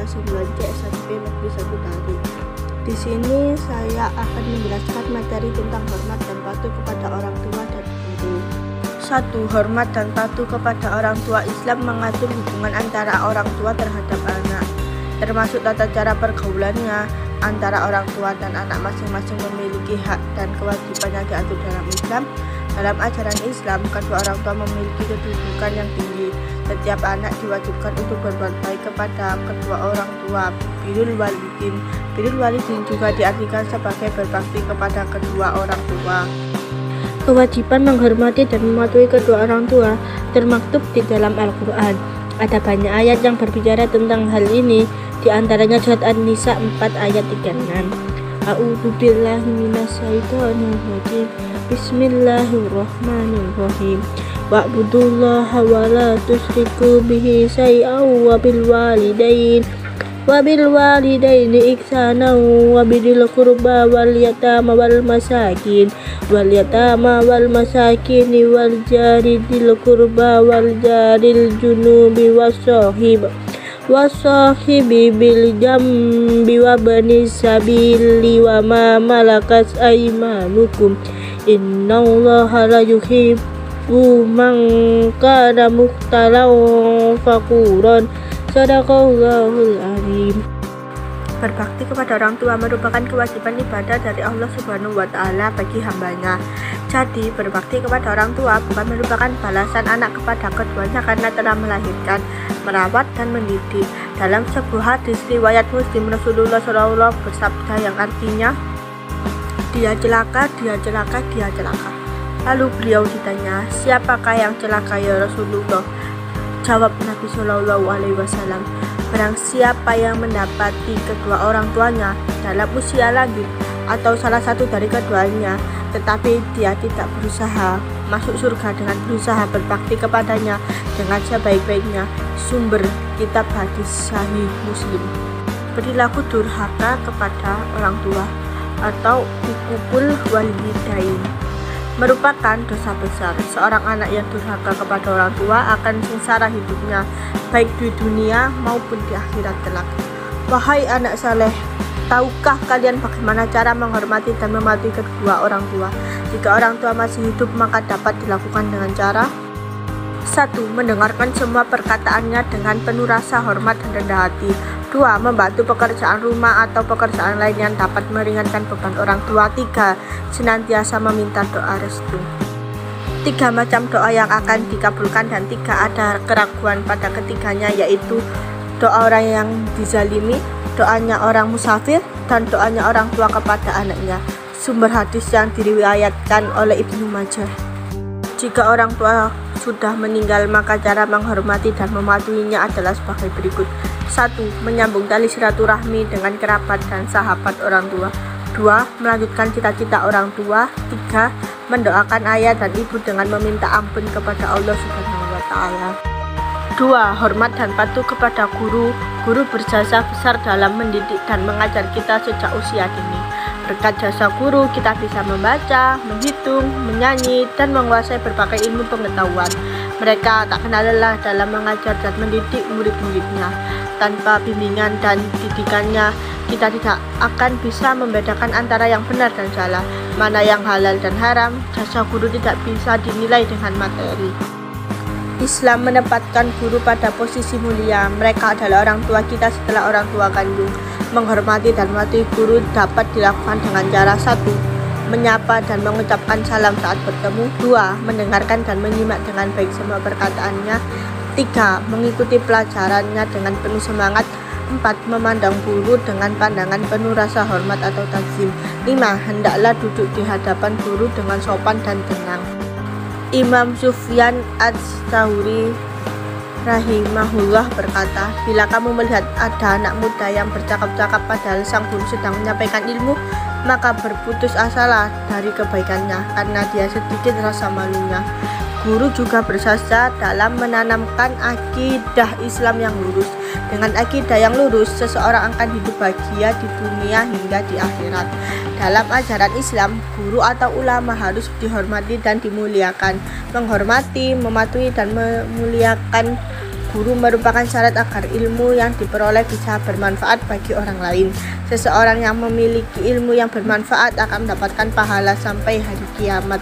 kelas 9 C SMP Negeri 1 Tari. Di sini saya akan menjelaskan materi tentang hormat dan patuh kepada orang tua dan guru. 1. Hormat dan patuh kepada orang tua. Islam mengatur hubungan antara orang tua terhadap anak, termasuk tata cara pergaulannya. Antara orang tua dan anak masing-masing memiliki hak dan kewajiban yang diatur dalam Islam. Dalam ajaran Islam, kedua orang tua memiliki kedudukan yang tinggi. Setiap anak diwajibkan untuk berbuat baik kepada kedua orang tua. Birrul walidin. Birrul walidin juga diartikan sebagai berbakti kepada kedua orang tua. Kewajiban menghormati dan mematuhi kedua orang tua termaktub di dalam Al-Quran. Ada banyak ayat yang berbicara tentang hal ini, di antaranya surat An-Nisa 4 ayat 36. A'udzubillahi minasyaitonirrajim. Bismillahirrahmanirrahim. Wa'budullaha wa la tusyriku bihi syai'an wa bil walidaini ihsanan wa bidil qurba wal yatama wal masakin wal jari dil qurba wal jaril junubi wasahibi bil jambi wa bani sabili wa ma malakat aymanukum innallaha la yuhibbu man kana mukhtalan fakuran. Shadaqallahul azim. Berbakti kepada orang tua merupakan kewajiban ibadah dari Allah Subhanahu wa Ta'ala bagi hambanya. Jadi, berbakti kepada orang tua bukan merupakan balasan anak kepada keduanya karena telah melahirkan, merawat, dan mendidik. Dalam sebuah hadis riwayat Muslim, Rasulullah SAW bersabda yang artinya, dia celaka. Lalu beliau ditanya, siapakah yang celaka ya Rasulullah? Jawab Nabi Shallallahu Alaihi Wasallam, barang siapa yang mendapati kedua orang tuanya dalam usia lanjut atau salah satu dari keduanya, tetapi dia tidak berusaha masuk surga dengan berusaha berbakti kepadanya dengan sebaik-baiknya. Sumber kitab hadis Sahih Muslim. Perilaku durhaka kepada orang tua atau ukukul walidain merupakan dosa besar. Seorang anak yang durhaka kepada orang tua akan sengsara hidupnya, baik di dunia maupun di akhirat kelak. Wahai anak saleh, tahukah kalian bagaimana cara menghormati dan mematuhi kedua orang tua? Jika orang tua masih hidup, maka dapat dilakukan dengan cara 1. Mendengarkan semua perkataannya dengan penuh rasa hormat dan rendah hati. 2. Membantu pekerjaan rumah atau pekerjaan lain yang dapat meringankan beban orang tua. 3. Senantiasa meminta doa restu. 3 macam doa yang akan dikabulkan dan 3 ada keraguan pada ketiganya, yaitu doa orang yang dizalimi, doanya orang musafir, dan doanya orang tua kepada anaknya. Sumber hadis yang diriwayatkan oleh Ibnu Majah. Jika orang tua sudah meninggal, maka cara menghormati dan mematuhinya adalah sebagai berikut. 1. Menyambung tali silaturahmi dengan kerabat dan sahabat orang tua. 2. Melanjutkan cita-cita orang tua. 3. Mendoakan ayah dan ibu dengan meminta ampun kepada Allah Subhanahu wa Ta'ala. 2. Hormat dan patuh kepada guru. Guru berjasa besar dalam mendidik dan mengajar kita sejak usia dini. Berkat jasa guru, kita bisa membaca, menghitung, menyanyi, dan menguasai berbagai ilmu pengetahuan. Mereka tak kenal lelah dalam mengajar dan mendidik murid-muridnya. Tanpa bimbingan dan didikannya, kita tidak akan bisa membedakan antara yang benar dan salah, mana yang halal dan haram. Jasa guru tidak bisa dinilai dengan materi. Islam menempatkan guru pada posisi mulia. Mereka adalah orang tua kita setelah orang tua kandung. Menghormati dan mematuhi guru dapat dilakukan dengan cara 1. Menyapa dan mengucapkan salam saat bertemu. 2. Mendengarkan dan menyimak dengan baik semua perkataannya. 3. Mengikuti pelajarannya dengan penuh semangat. 4. Memandang guru dengan pandangan penuh rasa hormat atau takzim. 5. Hendaklah duduk di hadapan guru dengan sopan dan tenang. Imam Sufyan Ats-Tsauri rahimahullah berkata, bila kamu melihat ada anak muda yang bercakap-cakap padahal sang guru sedang menyampaikan ilmu, maka berputus asalah dari kebaikannya karena dia sedikit rasa malunya. Guru juga berjasa dalam menanamkan akidah Islam yang lurus. Dengan akidah yang lurus, seseorang akan hidup bahagia di dunia hingga di akhirat. Dalam ajaran Islam, guru atau ulama harus dihormati dan dimuliakan. Menghormati, mematuhi, dan memuliakan Guru merupakan syarat agar ilmu yang diperoleh bisa bermanfaat bagi orang lain. Seseorang yang memiliki ilmu yang bermanfaat akan mendapatkan pahala sampai hari kiamat.